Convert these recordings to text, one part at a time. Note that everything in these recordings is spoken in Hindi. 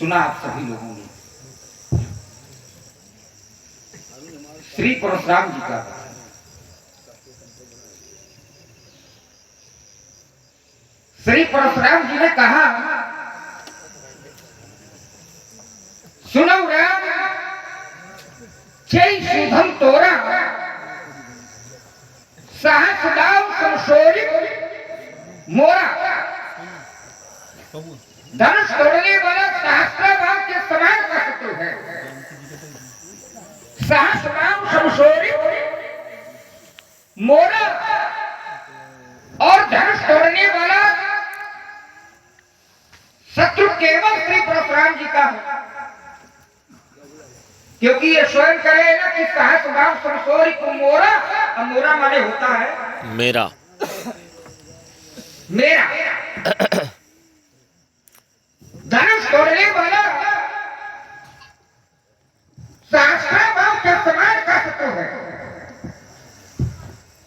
सुना आप सभी लोगों ने श्री परशुराम जी का। श्री परशुराम जी ने कहा, सुनो राम, जय सुधम तोरा सहस दाव संशोरित मोरा। धनुष तोड़ने वाला सहस्त्रबाहु के समान कष्ट है। सहस दाव संशोरित मोरा और धनुष तोड़ने वाला शत्रु केवल श्री परशुराम जी का है, क्योंकि ये स्वयं करेगा कि सहस दाव संशोरित मोरा, और मोरा माने होता है मेरा मेरा। धनुष तोड़ने वाला सहस्त्रबाहु के समान का शत्रु है।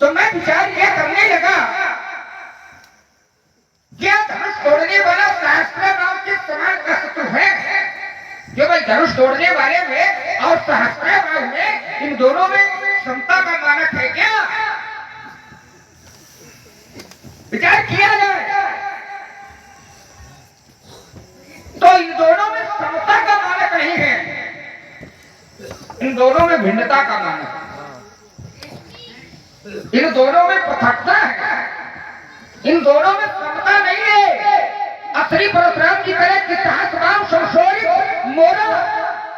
तो मैं विचार ये करने लगा, क्या धनुष तोड़ने वाला सहस्त्रबाहु के समान का शत्रु है? जो भाई धनुष तोड़ने वाले में और सहस्त्रबाहु में, इन दोनों में समता का मानक है क्या? विचार किया जाए तो इन दोनों में समता का मानक नहीं है, इन दोनों में भिन्नता का मानक है। इन दोनों में पृथकता है, इन दोनों में समता नहीं है। श्री परशुराम जी कहे कि सहस्त्रबाहु संशोरित मोरा,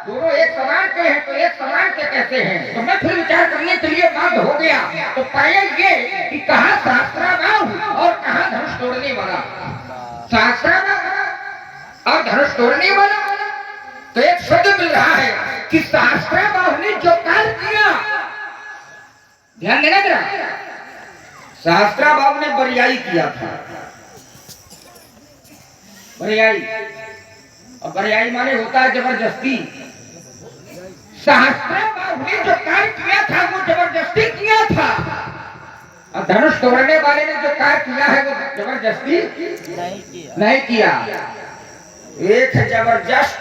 दोनों एक समान के हैं, तो एक समान के कैसे हैं? तो मैं फिर विचार करने के लिए बाध्य हो गया। तो पाया ये कि कहाँ सहस्त्रबाहु और कहाँ धनुष तोड़ने वाला। सहस्त्रबाहु और धनुष तोड़ने वाला, तो एक शब्द मिल रहा है कि सहस्त्रबाहु ने जो कार्य किया, ध्यान देना जरा, सहस्त्रबाहु ने बरियाई किया था। बरियाई, और बरियाई माने होता है जबरदस्ती। सहस्त्रबाहु ने जो कार्य किया था वो जबरदस्ती किया था, और धनुष तोड़ने वाले ने जो कार्य किया है वो जबरदस्ती नहीं किया। एक है जबरदस्त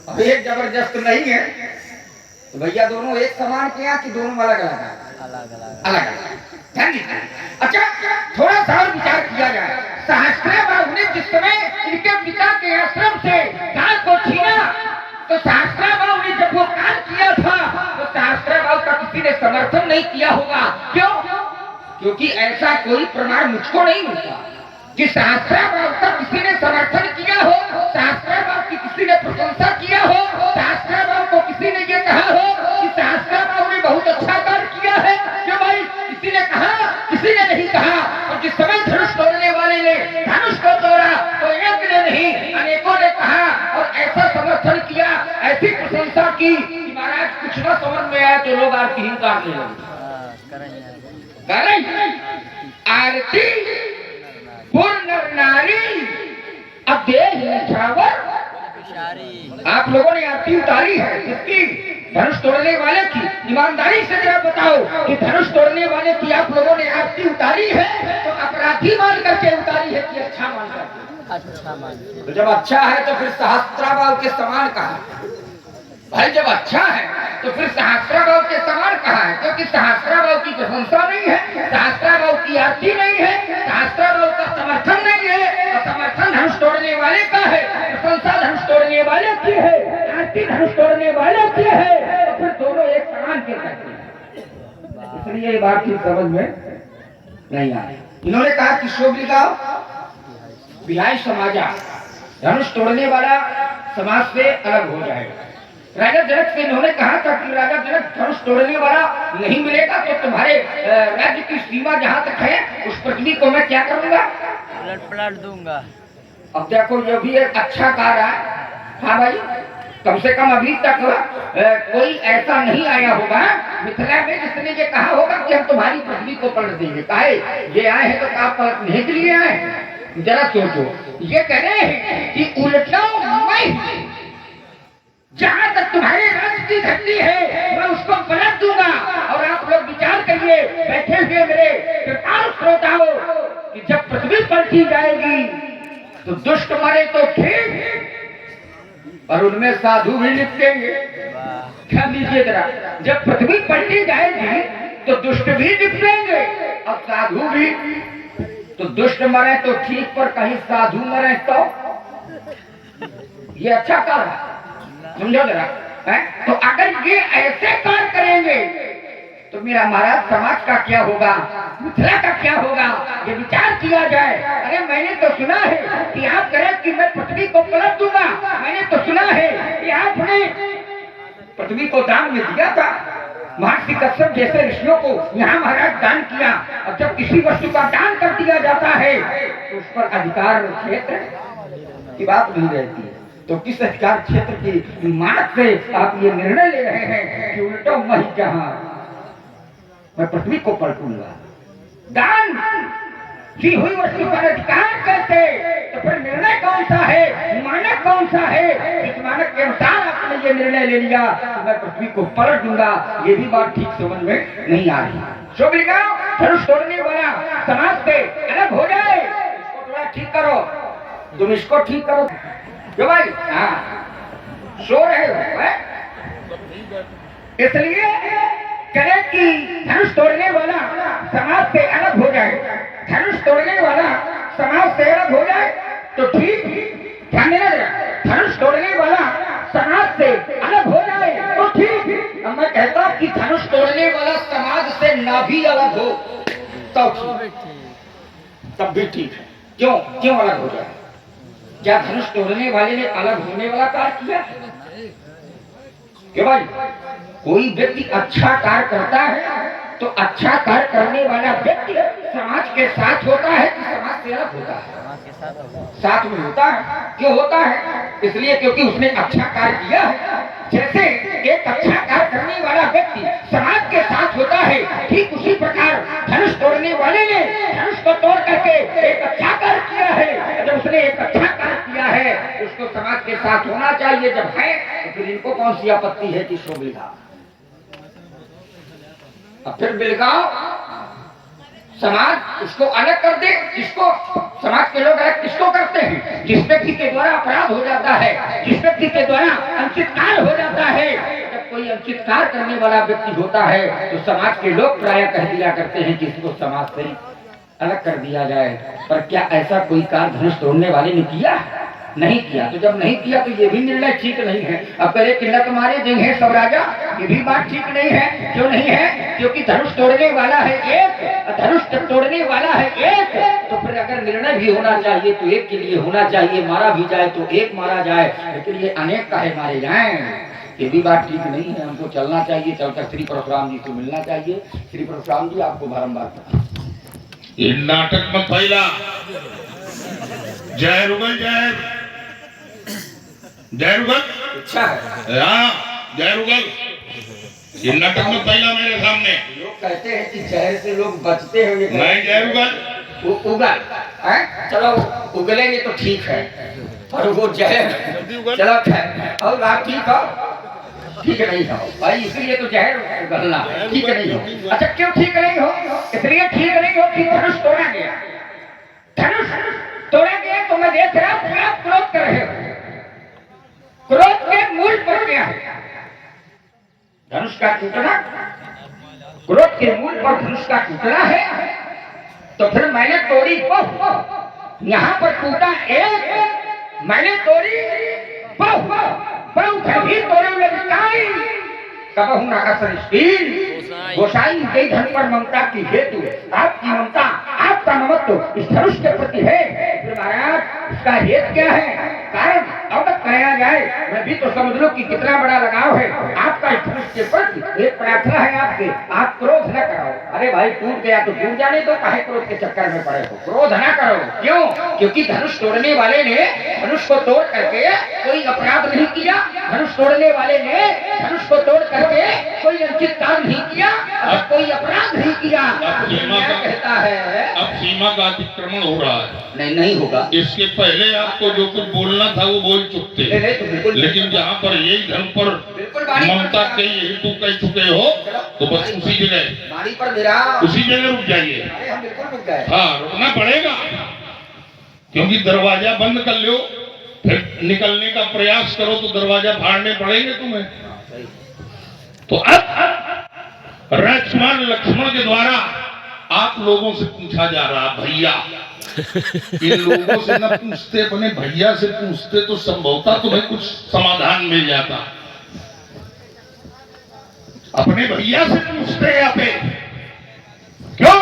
और एक जबरदस्त नहीं है। तो भैया दोनों एक समान किया कि दोनों अलग अलग? अलग अलग। अच्छा, थोड़ा सा और विचार किया जाए। सहस्त्रबाहु ने जिस समय इनके पिता के आश्रम से गाय को छीना, तो सहस्त्रबाहु ने जब वो काम किया था तो सहस्त्रबाहु का किसी ने समर्थन नहीं किया होगा। क्यों? क्योंकि ऐसा कोई प्रमाण मुझको नहीं मिलता कि सहस्त्रबाहु का किसी ने समर्थन किया हो, सहस्त्रबाहु की किसी ने प्रशंसा किया हो, सहस्त्रबाहु को किसी ने ये कहा हो कि सहस्त्रबाहु ने बहुत अच्छा कार्य किया है। क्यों भाई? किसी ने कहा? किसी ने नहीं कहा। और जिस समय धनुष तोड़ने वाले ने धनुष को तोड़ा तो एक ने नहीं अनेकों ने कहा और ऐसा समर्थन किया, ऐसी प्रशंसा की कि महाराज कुछ न समझ में आया तो लोग आरती ही करने लगे। आरती पूर्ण नारी अदेह निछावर। आप लोगों ने आरती उतारी है किसकी? धनुष तोड़ने वाले की। ईमानदारी से जरा बताओ कि धनुष तोड़ने वाले की आप लोगों ने आरती उतारी है तो अपराधी मान करके उतारी है कि अच्छा मान करके? अच्छा मान। तो जब अच्छा है तो फिर सहस्त्रबाहु के समान कहा भाई? जब अच्छा है तो फिर सहस्त्रबाहु के समान कहा है? क्योंकि सहस्त्रबाहु की प्रशंसा नहीं है, सहस्त्रबाहु की आरती नहीं है, सहस्त्रबाहु का समर्थन नहीं है। और समर्थन धनुष तोड़ने वाले का है, प्रशंसा धनुष तोड़ने वाले की है, आरती धनुष तोड़ने वाले की है, तो फिर दोनों एक समान के कहते हैं। इसलिए ये बात की समझ में नहीं आ रही। इन्होंने कहा कि शोभ लिखाओ बिहाई समाजा, धनुष तोड़ने वाला समाज से अलग हो जाएगा। राजा जनक से इन्होंने कहा था कि राजा जनक धनुष तोड़ने वाला नहीं मिलेगा तो तुम्हारे राज्य की सीमा जहाँ तक है उस पृथ्वी को मैं क्या करूंगा? पलट दूंगा। अब देखो ये भी एक अच्छा कार्य है। हाँ भाई, कम से कम अभी तक कोई ऐसा नहीं आया होगा मिथिला में जिसने ये कहा होगा कि हम तुम्हारी पृथ्वी को पलट देंगे। काहे? ये आए हैं तो आप पलटने के लिए आए हैं? जरा सोचो, ये कह रहे हैं कि उल्टा मैं जहाँ तक तुम्हारे राज्य की धरती है मैं उसको पलट दूंगा। और आप लोग विचार करिए बैठे हुए मेरे कृपाल श्रोताओं कि जब पृथ्वी पलटी जाएगी तो दुष्ट मरे तो ठीक, पर उनमें साधु भी निपटेंगे। क्या लीजिए जरा, जब पृथ्वी पलटी जाएगी तो दुष्ट भी निपटेंगे और साधु भी। तो दुष्ट मरे तो ठीक, पर कहीं साधु मरे तो ये अच्छा कार्य है, समझो जरा है? तो अगर ये ऐसे कार्य करेंगे तो मेरा महाराज समाज का क्या होगा, मिथिला का क्या होगा, ये विचार किया जाए। अरे मैंने तो सुना है कि आप करें कि मैं पृथ्वी को पलट दूंगा, मैंने तो सुना है कि आपने पृथ्वी को दान में दिया था, महर्षि कश्यप जैसे ऋषियों को यहाँ महाराज दान किया। और जब किसी वस्तु का दान कर दिया जाता है तो उस पर अधिकार क्षेत्र की बात नहीं रहती है। तो किस अधिकार क्षेत्र की मानक से आप ये निर्णय ले रहे हैं कि उल्टा मैं जहां मैं पृथ्वी को पलटूंगा, दान की हुई वस्तु पर अधिकार कैसे? तो फिर निर्णय कौन सा है, मानक कौन सा है? इस मानक के अनुसार आपने ये निर्णय ले लिया मैं पृथ्वी को पलट दूंगा, ये भी बात ठीक समझ में नहीं आ रही। शोभलिका धनुष तोड़ने वाला समाज से अलग हो जाए, इसको थोड़ा ठीक करो, तुम इसको ठीक करो क्यों भाई? हाँ सो रहे हो है? इसलिए करे कि धनुष तोड़ने वाला समाज से अलग हो जाए, धनुष तोड़ने वाला समाज से अलग हो जाए तो ठीक, ध्यान देना जरा, धनुष तोड़ने वाला समाज से अलग हो जाए तो ठीक। अब मैं कहता हूं कि धनुष तोड़ने वाला समाज से ना भी अलग हो तब भी ठीक है। क्यों क्यों अलग हो जाए? क्या धनुष तोड़ने वाले ने अलग होने वाला कार्य किया? क्यों भाई? कोई व्यक्ति अच्छा कार्य करता है तो अच्छा कार्य करने वाला व्यक्ति समाज के साथ होता है कि समाज से अलग होता है? साथ में होता है। क्यों होता है? इसलिए क्योंकि उसने अच्छा कार्य किया है। जैसे एक अच्छा कार्य करने वाला व्यक्ति समाज के साथ होता है, ठीक उसी प्रकार धनुष तोड़ने वाले ने धनुष को तोड़ करके एक अच्छा कार्य किया है। जब उसने एक अच्छा कार्य किया है उसको समाज के साथ होना चाहिए। जब है तो फिर इनको कौन सी आपत्ति है कि सो बिलगाओ? अब फिर बिलगाओ, समाज उसको अलग कर दे। किसको? समाज के लोग अलग किसको करते हैं? जिस व्यक्ति के द्वारा अपराध हो जाता है, जिस व्यक्ति के द्वारा अनुचित कार्य हो जाता है। जब कोई अनुचित कार्य करने वाला व्यक्ति होता है तो समाज के लोग प्राय कह दिया करते हैं कि इसको समाज से अलग कर दिया जाए। पर क्या ऐसा कोई कार्य धनुष तोड़ने वाले ने किया? नहीं किया। तो जब नहीं किया तो ये भी निर्णय ठीक नहीं है। अब पहले किला तुम्हारे जंगे सब राजा, ये भी बात ठीक नहीं है। क्यों नहीं है? क्योंकि धनुष तोड़ने वाला है एक, धनुष तोड़ने वाला है एक, तो फिर अगर निर्णय भी होना चाहिए तो एक के लिए होना चाहिए। मारा भी जाए तो एक मारा जाए, लेकिन ये अनेक काहे मारे जाएं, ये भी बात ठीक नहीं है। हमको चलना चाहिए, चलकर श्री परशुराम जी से मिलना चाहिए। श्री परशुराम जी आपको बारम्बार ये नाटक में पहला जय रुगल जय रुगल इच्छा है। हाँ जय रुगल, ये नाटक में पहला मेरे सामने। लोग कहते हैं कि जहर से लोग बचते हैं। मैं जय रुगल उगल है, चलो उगलेंगे तो ठीक है, और वो जहर चलो खैर और आप ठीक हो, ठीक नहीं हो भाई, इसलिए तो जहर उगलना ठीक नहीं हो। अच्छा क्यों ठीक नहीं हो? इसलिए ठीक नहीं हो कि धनुष तोड़ा गया, धनुष तोड़ा गया तो मैं देख रहा हूं आप क्रोध कर रहे हो। क्रोध के मूल पर क्या है? धनुष का टूटना। क्रोध के मूल पर धनुष का टूटना है। तो फिर मैंने तोड़ी यहाँ पर टूटा एक, मैंने तोड़ी भी तोड़े लड़काई कबहू ना असर गोसाई के धन पर ममता की हेतु आपकी ममता, आपका ममत्व इस धनुष के प्रति है। फिर महाराज इसका हेतु क्या है? कारण अवगत कराया जाए। मैं भी तो समझ लो कि कितना बड़ा लगाव है आपका इस धनुष के प्रति। एक प्रार्थना है आपसे, आप क्रोध न करो। अरे भाई टूट गया तो टूट जाने दो, काहे क्रोध के चक्कर में पड़े हो? क्रोध न करो। क्यों? क्योंकि धनुष तोड़ने वाले ने धनुष को तोड़ करके कोई अपराध नहीं किया। धनुष तोड़ने वाले ने धनुष को तोड़ करके कोई अनुचित काम नहीं किया, अब कोई अपराध नहीं किया। कहता है अब सीमा का अतिक्रमण हो रहा है। नहीं होगा। इसके पहले आपको जो कुछ बोलना था वो बोल चुके, लेकिन जहाँ पर यही धर्म पर ममता के हेतु कह चुके हो तो बस उसी जगह पर मेरा उसी जगह रुक जाइए। हम बिल्कुल रुक गए। हाँ रुकना पड़ेगा, क्योंकि दरवाजा बंद कर लो, फिर निकलने का प्रयास करो तो दरवाजा फाड़ने पड़ेंगे तुम्हें। तो अब राजकुमार लक्ष्मण के द्वारा आप लोगों से पूछा जा रहा, भैया, इन लोगों से न पूछते, अपने भैया से पूछते तो संभवतः तुम्हें कुछ समाधान मिल जाता। अपने भैया से पूछते या फिर क्यों?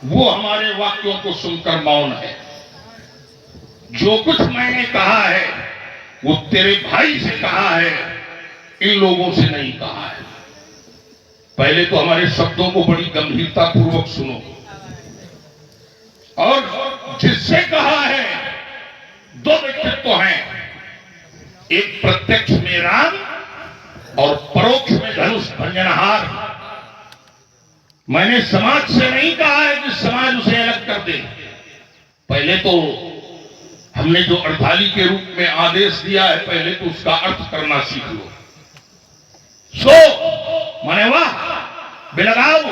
वो हमारे वाक्यों को सुनकर मौन है। जो कुछ मैंने कहा है वो तेरे भाई से कहा है, इन लोगों से नहीं कहा है। पहले तो हमारे शब्दों को बड़ी गंभीरता पूर्वक सुनो। और जिससे कहा है, दो व्यक्तित्व हैं, एक प्रत्यक्ष में राम और परोक्ष में धनुष भंजनहार। मैंने समाज से नहीं कहा है कि समाज उसे अलग कर दे। पहले तो हमने जो अर्धाली के रूप में आदेश दिया है, पहले तो उसका अर्थ करना सीख लो। सो माने वाह, बिलगाओ,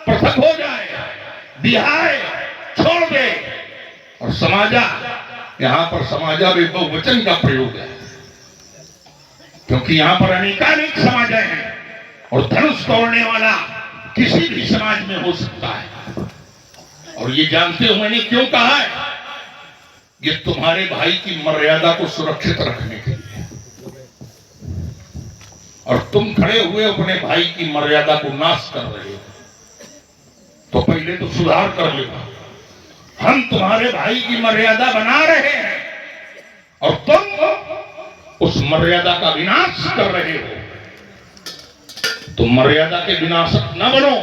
पृथक हो जाए, दिहाए, छोड़ दे। और समाजा, यहां पर समाजा भी बहुवचन का प्रयोग है, क्योंकि यहां पर अनेकानेक समाज हैं और धनुष तोड़ने वाला किसी भी समाज में हो सकता है। और ये जानते हो मैंने क्यों कहा है? ये तुम्हारे भाई की मर्यादा को सुरक्षित रखने के लिए। और तुम खड़े हुए अपने भाई की मर्यादा को नाश कर रहे हो, तो पहले तो सुधार कर लो। हम तुम्हारे भाई की मर्यादा बना रहे हैं और तुम उस मर्यादा का विनाश कर रहे हो। तुम मर्यादा के विनाशक न बनो।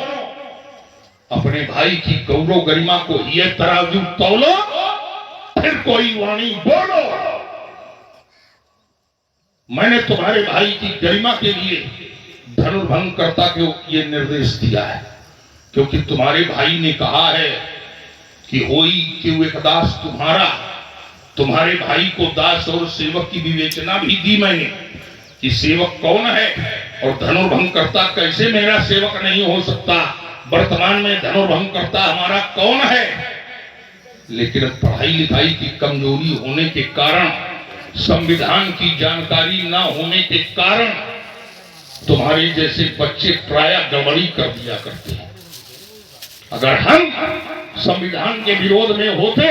अपने भाई की गौरव गरिमा को ये तराजू तौलो, फिर कोई वाणी बोलो। मैंने तुम्हारे भाई की गरिमा के लिए धनुर्भंगकर्ता को ये निर्देश दिया है, क्योंकि तुम्हारे भाई ने कहा है कि होई क्यों एक दास तुम्हारा। तुम्हारे भाई को दास और सेवक की विवेचना भी दी मैंने कि सेवक कौन है और धनुर्भंगकर्ता कैसे मेरा सेवक नहीं हो सकता। वर्तमान में धनुर्भंगकर्ता हमारा कौन है? लेकिन पढ़ाई लिखाई की कमजोरी होने के कारण, संविधान की जानकारी ना होने के कारण तुम्हारे जैसे बच्चे प्रायः गड़बड़ी कर दिया करते हैं। अगर हम संविधान के विरोध में होते,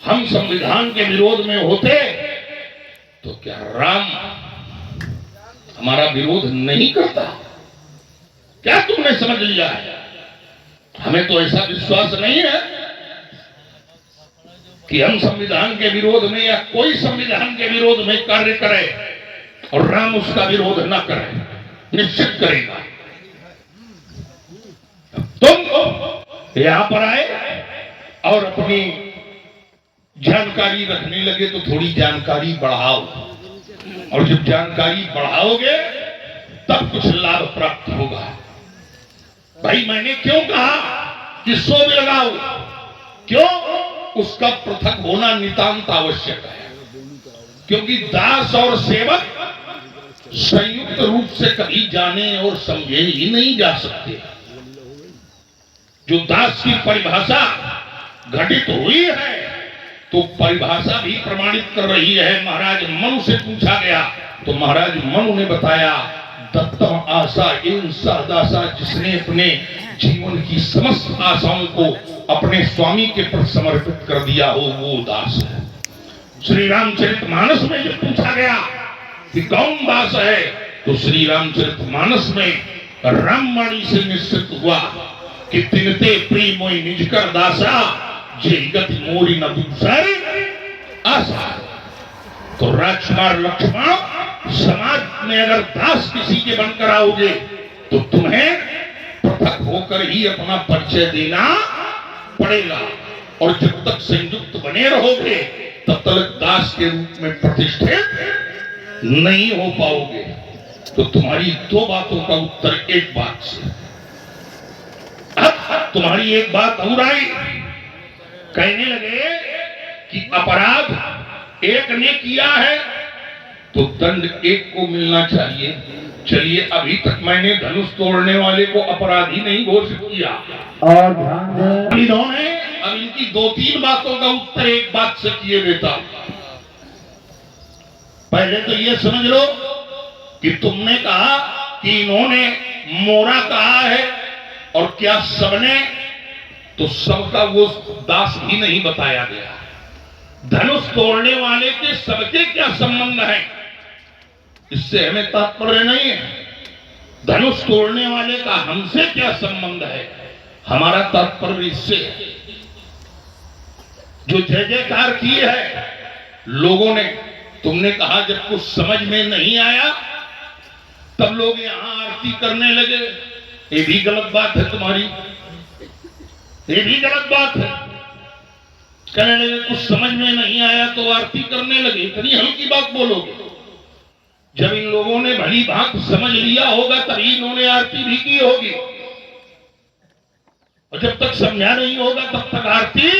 हम संविधान के विरोध में होते, तो क्या राम हमारा विरोध नहीं करता? क्या तुमने समझ लिया है? हमें तो ऐसा विश्वास नहीं है कि हम संविधान के विरोध में या कोई संविधान के विरोध में कार्य करे और राम उसका विरोध न करे। निश्चित करेगा। तुम यहां पर आए और अपनी जानकारी रखने लगे तो थोड़ी जानकारी बढ़ाओ, और जब जानकारी बढ़ाओगे तब कुछ लाभ प्राप्त होगा। भाई मैंने क्यों कहा कि सो में लगाओ? क्यों? उसका पृथक होना नितांत आवश्यक है, क्योंकि दास और सेवक संयुक्त रूप से कभी जाने और समझे ही नहीं जा सकते। जो दास की परिभाषा घटित हुई है तो परिभाषा भी प्रमाणित कर रही है। महाराज मनु से पूछा गया तो महाराज मनु ने बताया, दत्तम आशा एवं सहदासा, जिसने अपने जीवन की समस्त आशाओं को अपने स्वामी के प्रति समर्पित कर दिया हो, वो दास है। श्री रामचरितमानस में जब पूछा गया कि कौन दास है, तो श्री रामचरितमानस में रामवाणी से निश्चित हुआ कि तिनते प्रेम मोहि निज कर दासा, जे गति मोरी न दूसर आशा। तो राजकुमार लक्ष्मण, समाज में अगर दास किसी के बनकर आओगे तो तुम्हें पृथक होकर ही अपना परिचय देना पड़ेगा, और जब तक संयुक्त बने रहोगे तब तक दास के रूप में प्रतिष्ठित नहीं हो पाओगे। तो तुम्हारी दो बातों का उत्तर एक बात से। अब तुम्हारी एक बात और आई, कहने लगे कि अपराध एक ने किया है तो दंड एक को मिलना चाहिए। चलिए, अभी तक मैंने धनुष तोड़ने वाले को अपराधी नहीं घोषित किया, और इन्होंने अब इनकी 2-3 बातों का उत्तर एक बात से किए देता। पहले तो ये समझ लो कि तुमने कहा कि इन्होंने मोरा कहा है, और क्या सबने, तो सबका वो दास ही नहीं बताया गया। धनुष तोड़ने वाले के सबके क्या संबंध है, इससे हमें तात्पर्य नहीं है। धनुष तोड़ने वाले का हमसे क्या संबंध है, हमारा तात्पर्य इससे है। जो जय जयकार की है लोगों ने, तुमने कहा जब कुछ समझ में नहीं आया तब लोग यहां आरती करने लगे, ये भी गलत बात है तुम्हारी, ये भी गलत बात है। कहने लगे कुछ समझ में नहीं आया तो आरती करने लगे, इतनी हल्की बात बोलोगे। जब इन लोगों ने भली भांत समझ लिया होगा तभी इन्होंने आरती भी की होगी, और जब तक समझा नहीं होगा तब तक आरती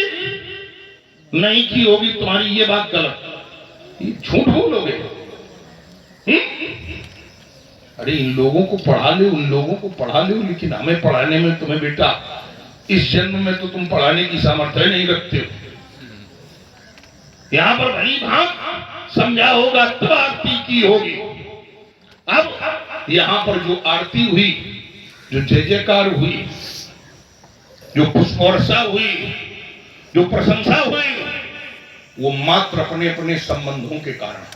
नहीं की होगी। तुम्हारी ये बात गलत, ये झूठ बोलोगे। अरे इन लोगों को पढ़ा लो, उन लोगों को पढ़ा लो, लेकिन हमें पढ़ाने में तुम्हें बेटा इस जन्म में तो तुम पढ़ाने की सामर्थ्य नहीं रखते हो। यहां पर भली भांत समझा होगा तब आरती की होगी। अब यहां पर जो आरती हुई, जो जय जयकार हुई, जो पुष्प वर्षा हुई, जो प्रशंसा हुई, वो मात्र अपने अपने संबंधों के कारण।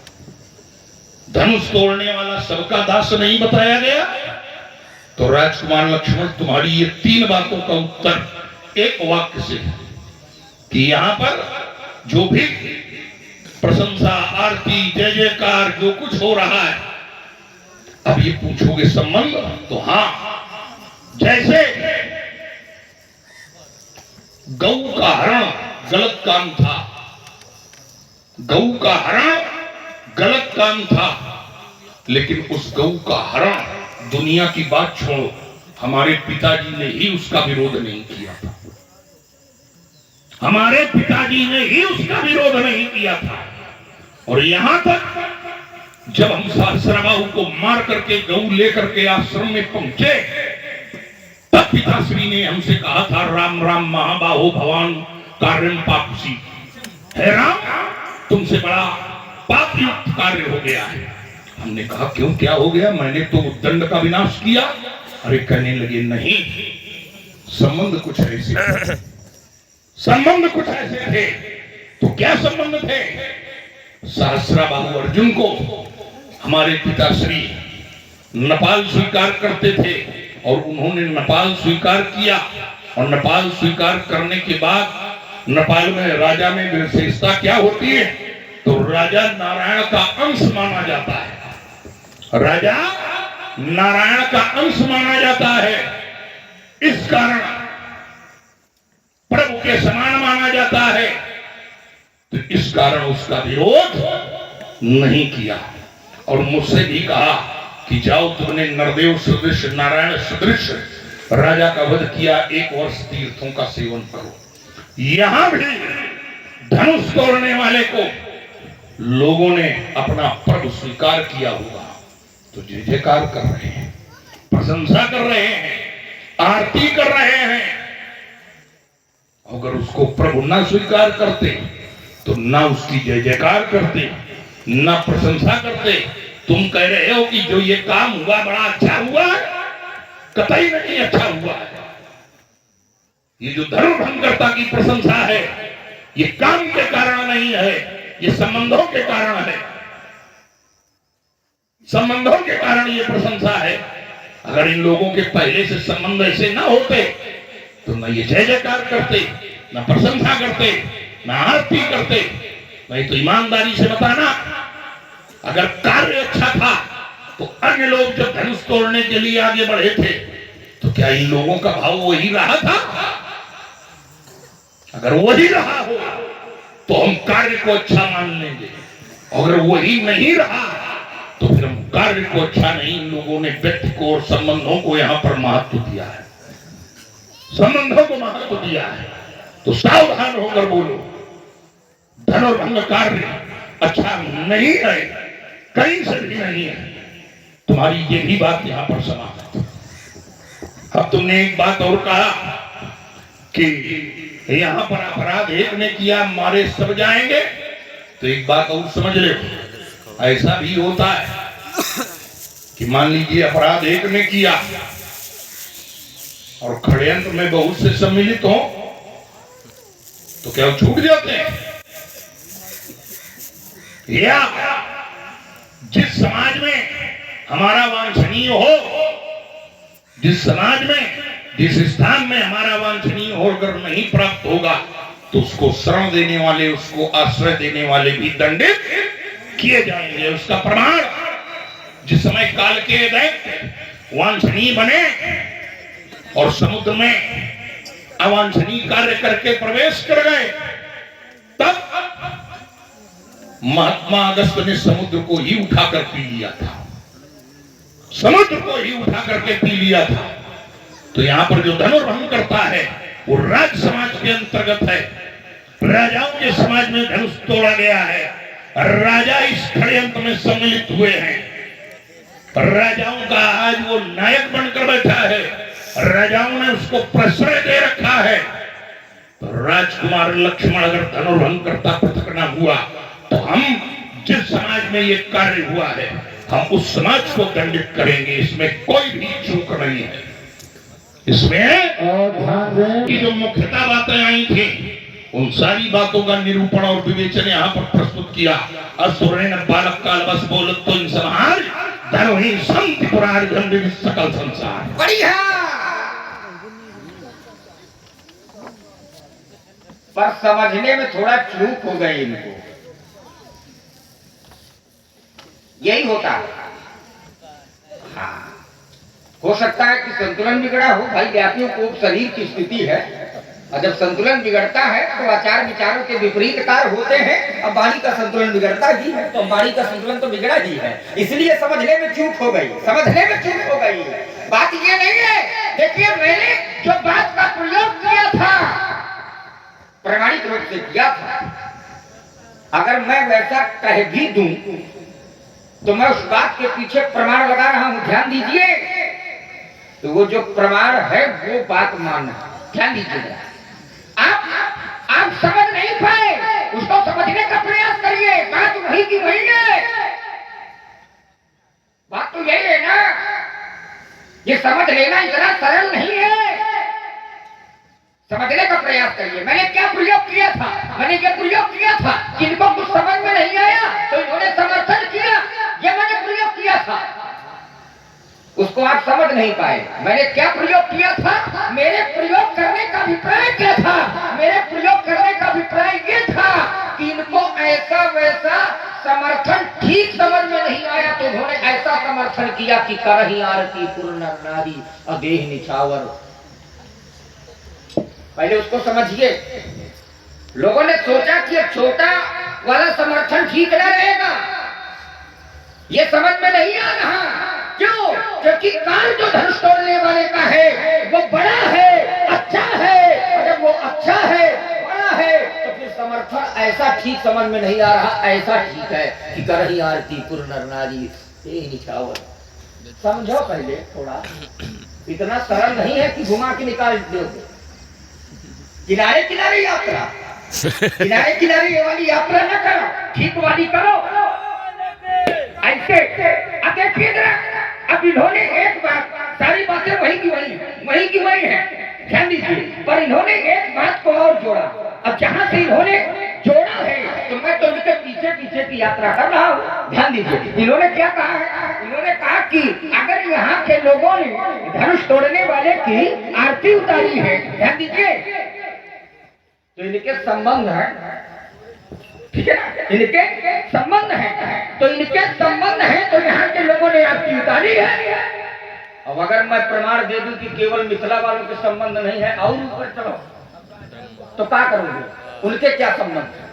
धनुष तोड़ने वाला सबका दास नहीं बताया गया। तो राजकुमार लक्ष्मण तुम्हारी ये 3 बातों का उत्तर एक वाक्य से कि यहां पर जो भी प्रशंसा, आरती, जय जयकार जो कुछ हो रहा है, अब ये पूछोगे संबंध, तो हां, जैसे गौ का हरण गलत काम था, गौ का हरण गलत काम था, लेकिन उस गौ का हरण, दुनिया की बात छोड़ो, हमारे पिताजी ने ही उसका विरोध नहीं किया था। हमारे पिताजी ने ही उसका विरोध नहीं किया था। और यहां तक जब हम सहस्रबाहु को मार करके गौ लेकर के आश्रम में पहुंचे, तब पिताश्री ने हमसे कहा था, राम राम महाबाहो भवान कार्यम पापसी, हे राम तुमसे बड़ा पाप युक्त कार्य हो गया है। हमने कहा क्यों, क्या हो गया, मैंने तो उद्दंड का विनाश किया। अरे कहने लगे नहीं, संबंध कुछ ऐसे थे, संबंध कुछ ऐसे थे। तो क्या संबंध थे? सहस्राबाहु अर्जुन को हमारे पिताश्री नेपाल स्वीकार करते थे, और उन्होंने नेपाल स्वीकार किया, और नेपाल स्वीकार करने के बाद नेपाल में राजा में विशेषता क्या होती है, तो राजा नारायण का अंश माना जाता है। राजा नारायण का अंश माना जाता है, इस कारण प्रभु के समान माना जाता है। तो इस कारण उसका विरोध नहीं किया, और मुझसे भी कहा कि जाओ, तुमने नरदेव सदृश, नारायण सदृश राजा का वध किया, 1 वर्ष तीर्थों का सेवन करो। यहां भी धनुष तोड़ने वाले को लोगों ने अपना प्रभु स्वीकार किया होगा, तो जय जयकार कर रहे हैं, प्रशंसा कर रहे हैं, आरती कर रहे हैं। अगर उसको प्रभु ना स्वीकार करते तो ना उसकी जय जयकार करते, ना प्रशंसा करते। तुम कह रहे हो कि जो ये काम हुआ बड़ा अच्छा हुआ है, कतई नहीं अच्छा हुआ है। ये जो धर्म भंगकर्ता की प्रशंसा है, ये काम के कारण नहीं है, ये संबंधों के कारण है, संबंधों के कारण ये प्रशंसा है। अगर इन लोगों के पहले से संबंध ऐसे ना होते तो न ये जय जयकार करते, न प्रशंसा करते, न आरती करते। नहीं तो ईमानदारी से बताना, अगर कार्य अच्छा था तो अन्य लोग जब धनुष तोड़ने के लिए आगे बढ़े थे तो क्या इन लोगों का भाव वही रहा था? अगर वही रहा हो तो हम कार्य को अच्छा मान लेंगे, अगर वही नहीं रहा तो फिर हम कार्य को अच्छा नहीं। इन लोगों ने व्यक्ति को और संबंधों को यहां पर महत्व दिया है, संबंधों को महत्व दिया है। तो सावधान होकर बोलो, धनुर्भंग कार्य अच्छा नहीं है, कहीं से भी नहीं है। तुम्हारी ये भी बात यहां पर समाप्त। अब तुमने एक बात और कहा कि यहाँ पर अपराध एक ने किया मारे सब जाएंगे, तो एक बात और समझ ले, ऐसा भी होता है कि मान लीजिए अपराध एक ने किया और षड्यंत्र में बहुत से सम्मिलित हो, तो क्या वो छूट जाते हैं? या जिस समाज में हमारा वांछनीय हो, जिस समाज में, जिस स्थान में हमारा वांछनीय हो अगर नहीं प्राप्त होगा, तो उसको शरण देने वाले, उसको आश्रय देने वाले भी दंडित किए जाएंगे। उसका प्रमाण जिस समय काल के दैत्य वांछनीय बने और समुद्र में अवांछनीय कार्य करके प्रवेश कर गए, तब महात्मा अगस्त ने समुद्र को ही उठाकर पी लिया था, समुद्र को ही उठा करके पी लिया था। तो यहाँ पर जो धनुर्भंग करता है वो राज समाज के अंतर्गत है। राजाओं के समाज में धनुष तोड़ा गया है, राजा इस षड्यंत्र में सम्मिलित हुए हैं। राजाओं का आज वो नायक बनकर बैठा है, राजाओं ने उसको प्रश्रय दे रखा है। तो राजकुमार लक्ष्मण अगर धनुर्भंग करता पृथक न हुआ, तो हम जिस समाज में ये कार्य हुआ है, हम उस समाज को दंडित करेंगे, इसमें कोई भी चूक नहीं है। इसमें की जो मुख्यता बातें आई थी, उन सारी बातों का निरूपण और विवेचन यहाँ पर प्रस्तुत किया। असुरेण बालक काल बस बोलत तो इंसान धर्महीन संत पुराण गंभीर सकल संसार। बढ़िया। पर समझने में थोड़ा चूक हो गई इनको, यही होता है। हाँ, हो सकता है कि संतुलन बिगड़ा हो। भाई व्यापियों को शरीर की स्थिति है, और जब संतुलन बिगड़ता है तो आचार विचारों के विपरीत कार्य होते हैं। अब वाणी का संतुलन बिगड़ता ही है, तो वाणी का संतुलन तो बिगड़ा ही है, इसलिए समझने में चूक हो गई, समझने में चूक हो गई। बात ये नहीं है, देखिए मैंने जो बात का प्रयोग किया था प्रमाणिक रूप से किया था। अगर मैं वैसा कह भी दूं तो मैं उस बात के पीछे प्रमाण लगा रहा हूं, ध्यान दीजिए। तो वो जो प्रमाण है वो बात मानना, ध्यान दीजिएगा। आप समझ नहीं पाए, उसको समझने का प्रयास करिए। बात वही की वही है, बात तो यही है ना। ये समझ लेना इतना सरल नहीं है, समझने का प्रयास करिए। मैंने क्या प्रयोग किया था? मैंने ये प्रयोग किया था, जिनको कुछ समझ में नहीं आया तो इन्होंने समर्थन किया, ये मैंने प्रयोग किया था। उसको आप समझ नहीं पाए। मैंने क्या प्रयोग किया था? मेरे प्रयोग करने का अभिप्राय क्या था? मेरे प्रयोग करने का अभिप्राय ये था कि इनको ऐसा वैसा समर्थन ठीक समझ में नहीं आया, तो उन्होंने ऐसा समर्थन किया कि करही आरती पूर्ण नारी अदेह निछावर। पहले उसको समझिए। लोगों ने सोचा कि एक छोटा वाला समर्थन ठीक न रहेगा, ये समझ में नहीं आ रहा। क्यों? क्योंकि काल जो धनुष तोड़ने वाले का है वो बड़ा है, अच्छा है। अगर वो अच्छा है, बड़ा है, तो फिर समर्थन ऐसा ठीक समझ में नहीं आ रहा। ऐसा ठीक है कि करही आरती पूर्ण नर नारी अदेह निछावर। समझो पहले थोड़ा, इतना सरल नहीं है कि घुमा के निकाल दोगे। किनारे किनारे यात्रा, किनारे किनारे वाली यात्रा न करो, ठीक वाली करो। ऐसे अब देखिए जरा, अब इन्होंने एक बात, सारी बातें वही की वही है, ध्यान दीजिए। पर इन्होंने एक बात को और जोड़ा। अब जहां से इन्होंने जोड़ा है तो मैं तो इनके पीछे पीछे की यात्रा कर रहा हूँ। ध्यान दीजिए, इन्होंने क्या कहा है? इन्होंने कहा कि अगर यहाँ के लोगों ने धनुष तोड़ने वाले की आरती उतारी है, ध्यान दीजिए, तो इनके संबंध है, ठीक है ना? इनके संबंध है, तो इनके संबंध है, तो यहाँ के लोगों ने आरती उतारी है। अब अगर मैं प्रमाण दे दूं कि केवल मिथिला वालों के संबंध नहीं है और ऊपर चलो, तो क्या करोगे? उनके क्या संबंध है?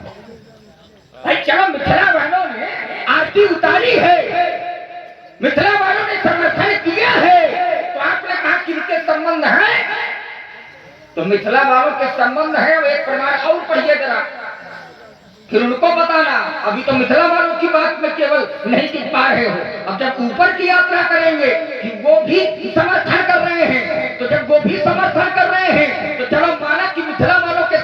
भाई चलो, मिथिला वालों ने आरती उतारी है, मिथिला वालों ने समर्थन किया है, तो आपने कहा कि इनके संबंध है, तो मिथिला वालों के संबंध है। एक प्रमाण और पढ़िए जरा, फिर उनको बताना। अभी तो मिथिला वालों की बात में केवल नहीं टिक पा रहे हो। अब जब ऊपर की यात्रा करेंगे कि वो भी समर्थन कर रहे हैं, तो जब वो भी समर्थन कर रहे हैं तो चलो माना कि मिथिला वालों के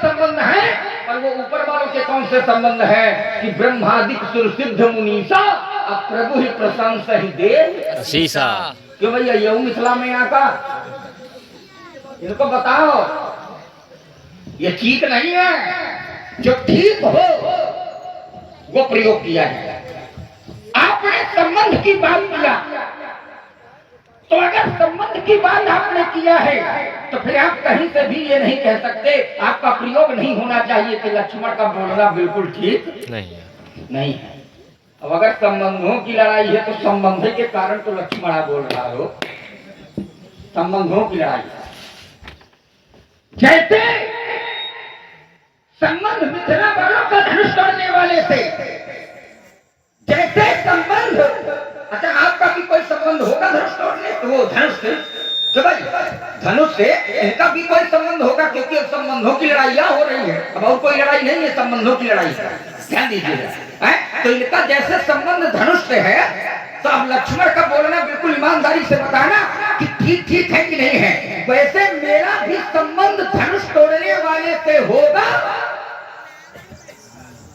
कौन से संबंध है कि ब्रह्मादिक सुर सिद्ध मुनीसा अब प्रभु ही प्रशंसा ही दे शीशा। क्यों भैया यू मिथिला में यहाँ का इनको बताओ ये ठीक नहीं है। जो ठीक हो वो प्रयोग किया है। आपने संबंध की बात किया तो अगर संबंध की बात आपने किया है तो फिर आप कहीं से भी ये नहीं कह सकते आपका प्रयोग नहीं होना चाहिए कि लक्ष्मण का बोलना बिल्कुल ठीक नहीं है। अब अगर संबंधों की लड़ाई है तो संबंध के कारण तो लक्ष्मण बोल रहा हो। संबंधों की लड़ाई जैसे संबंध मिथिला वालों का धनुष तोड़ने वाले थे, जैसे संबंध अच्छा आपका भी कोई संबंध होगा धनुष तोड़ने तो वो धनुष से तो भाई धनुष से इनका भी कोई संबंध होगा क्योंकि अब संबंधों की लड़ाइयां हो रही है। अब और कोई लड़ाई नहीं है, संबंधों की लड़ाई है। ध्यान दीजिएगा तो इनका जैसे संबंध धनुष से है तो अब लक्ष्मण का बोलना बिल्कुल ईमानदारी से बताना कि ठीक ठीक है कि नहीं है। वैसे मेरा भी संबंध धनुष तोड़ने वाले से होगा।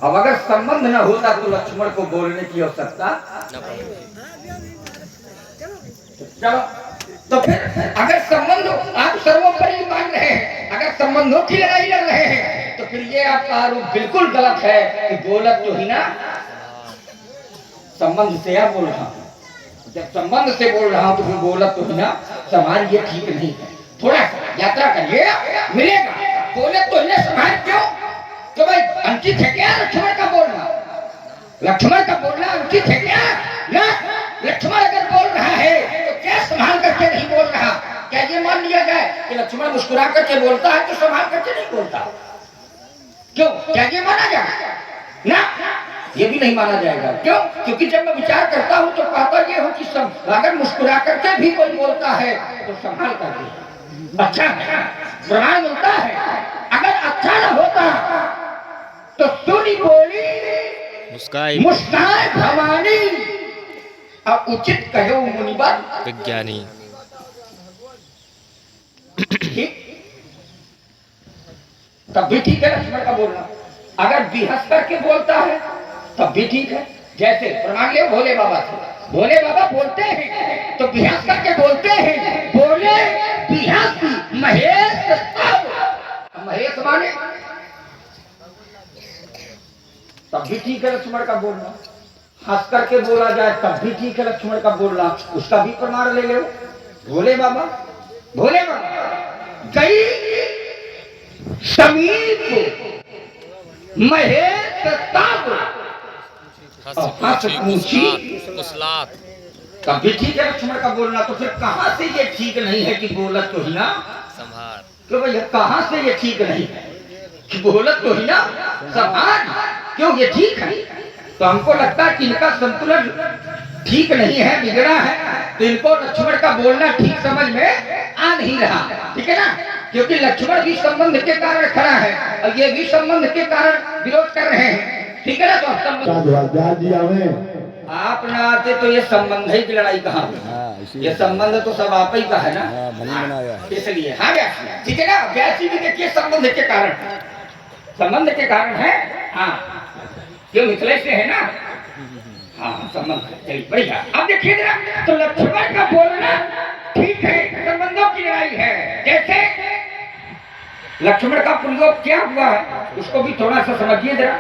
अब अगर संबंध न होता तो लक्ष्मण को बोलने की आवश्यकता चलो। तो फिर अगर संबंध आप सर्वोपरि मान रहे हैं, अगर संबंधों की लड़ाई लड़ रहे हैं तो फिर ये आपका आरोप बिल्कुल गलत है कि बोलत तो ही ना संबंध से आप बोल रहा हूं। जब संबंध से बोल रहा हूं तो फिर बोलत तो ही ना समाज ये ठीक नहीं है। थोड़ा सा यात्रा करिए मिलेगा। बोलत तो ही ना समाज क्यों तो भाई अंकित है क्या लक्ष्मण का बोलना? लक्ष्मण का बोलना अंकित है क्या? ना लक्ष्मण अगर बोल रहा है तो क्या संभाल करके नहीं बोल रहा? क्या ये मान लिया जाए कि लक्ष्मण मुस्कुरा करके बोलता है तो संभाल करके नहीं बोलता? क्यों? क्या ये माना जाए? ना ये भी नहीं माना जाएगा। क्यों? क्योंकि जब मैं विचार करता हूँ तो कहता ये हूँ कि अगर मुस्कुरा करके भी कोई बोलता है तो संभाल करके अच्छा प्रमाण मिलता है। अगर अच्छा न होता तो सुनी बोली मुस्काए भवानी अब उचित कहो मुनिवर विज्ञानी। तब भी ठीक है लक्ष्मण का बोलना। अगर बिहस करके बोलता है तब भी ठीक है। जैसे प्रमाण ले भोले बाबा से, भोले बाबा बोलते हैं तो बिहस करके बोलते हैं। बोले बिहस महेश महेश माने तब भी ठीक है लक्ष्मण का बोलना। हंस करके बोला जाए तब भी ठीक है लक्ष्मण का बोलना। उसका भी प्रमाण ले लो। भोले बाबा गई समीप महेश ताप हंस पूछी तब भी ठीक है लक्ष्मण का बोलना। तो फिर कहां से ये ठीक नहीं है कि बोलत तो ही ना संभार? तो भैया कहां से ये ठीक नहीं है कि बोलत तो ही ना समाज? क्यों ये ठीक है? तो हमको लगता है कि इनका संतुलन ठीक नहीं है, बिगड़ा है। तो इनको लक्ष्मण का बोलना ठीक समझ में आ नहीं रहा। ठीक है ना? क्योंकि लक्ष्मण भी संबंध के कारण खड़ा है और ये भी संबंध के कारण विरोध कर रहे हैं। ठीक है ना? तो आप ना आते तो ये संबंध ही की लड़ाई कहाँ हुई? ये संबंध तो सब आप ही का है ना, इसलिए हाँ व्यासी। ठीक है ना? व्यासी भी देखिए संबंध के कारण, संबंध के कारण है। हाँ ये मिथिलेश से है ना। हाँ संबंध चलिए बढ़िया। अब देखिए जरा तो लक्ष्मण का बोलना ठीक है, संबंधों की लड़ाई है। जैसे लक्ष्मण का प्रयोग क्या हुआ है उसको भी थोड़ा सा समझिए जरा।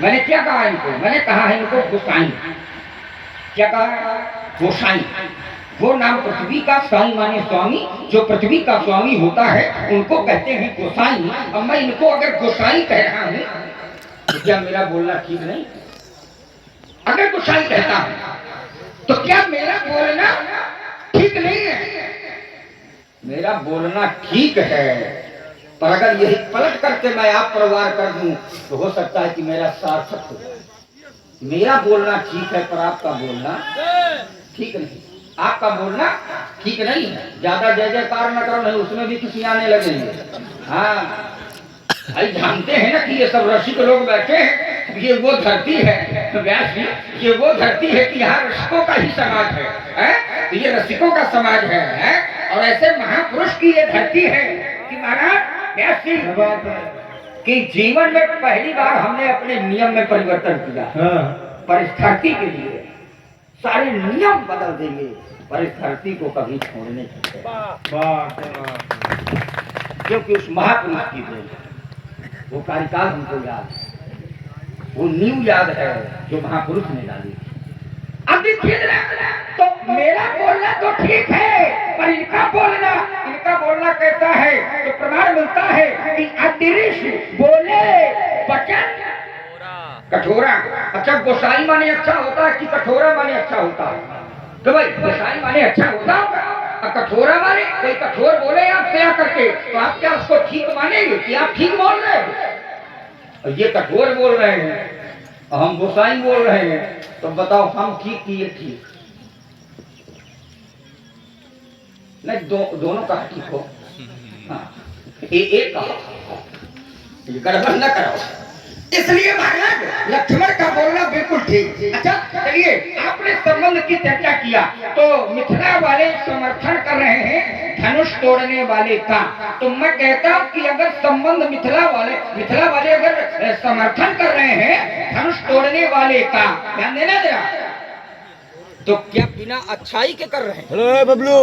मैंने क्या कहा इनको? मैंने कहा है इनको गोसाई। क्या कहा? गोसाई। वो नाम पृथ्वी का साई माने स्वामी, जो पृथ्वी का स्वामी होता है उनको कहते हैं गोसाई। अब मैं इनको अगर गोसाई कह रहा हूं तो क्या मेरा बोलना ठीक नहीं? अगर गोसाई कहता हूं तो क्या मेरा बोलना ठीक नहीं है? मेरा बोलना ठीक है, पर अगर यही पलट करके मैं आप प्रवार कर दूं तो हो सकता है कि मेरा सार्थक हो जाए। मेरा बोलना ठीक है पर आपका बोलना ठीक नहीं। आपका बोलना ठीक नहीं है। ज्यादा जय जयकार न करो, नहीं उसमें भी किसी आने लगेंगे। हाँ भाई जानते हैं ना कि ये सब रसिक लोग बैठे हैं। ये वो धरती है व्यास जी, ये वो धरती है कि यहाँ रसिकों का ही समाज है, तो ये रसिकों का समाज है। और ऐसे महापुरुष की ये धरती है कि महाराज व्यास जी कि जीवन में पहली बार हमने अपने नियम में परिवर्तन किया। पर इस धरती के लिए सारे नियम बदल देंगे, पर इस धरती को कभी छोड़ने नहीं, क्योंकि उस महापुरुष की देन, वो कार्यकाल हमको याद है, वो नींव याद है जो महापुरुष ने डाली। अब देखिए तो मेरा बोलना तो ठीक है, पर इनका बोलना कैसा है? तो प्रमाण मिलता है कि अदृश बोले वचन कठोरा। अच्छा, गोसाई माने अच्छा होता है कि कठोरा माने अच्छा होता है? तो भाई गोसाई माने अच्छा होता होगा, और कठोरा माने कोई कठोर बोले आपसे आकर के, तो आप क्या उसको ठीक मानेंगे कि आप ठीक बोल रहे हो? और ये कठोर बोल रहे हैं और हम गोसाई बोल रहे हैं, तो बताओ हम ठीक कि ये ठीक? नहीं, दोनों का ठीक हो। हाँ, एक कहो, ये गड़बड़ न कराओ। इसलिए महाराज लक्ष्मण का बोलना बिल्कुल ठीक। अच्छा चलिए, आपने संबंध की चर्चा किया, तो मिथिला वाले समर्थन कर रहे हैं धनुष तोड़ने वाले का। तो मैं कहता हूँ कि अगर संबंध मिथिला वाले अगर समर्थन कर रहे हैं धनुष तोड़ने वाले का, ध्यान देना जरा, तो क्या बिना अच्छाई के कर रहे हैं? हेलो बबलू।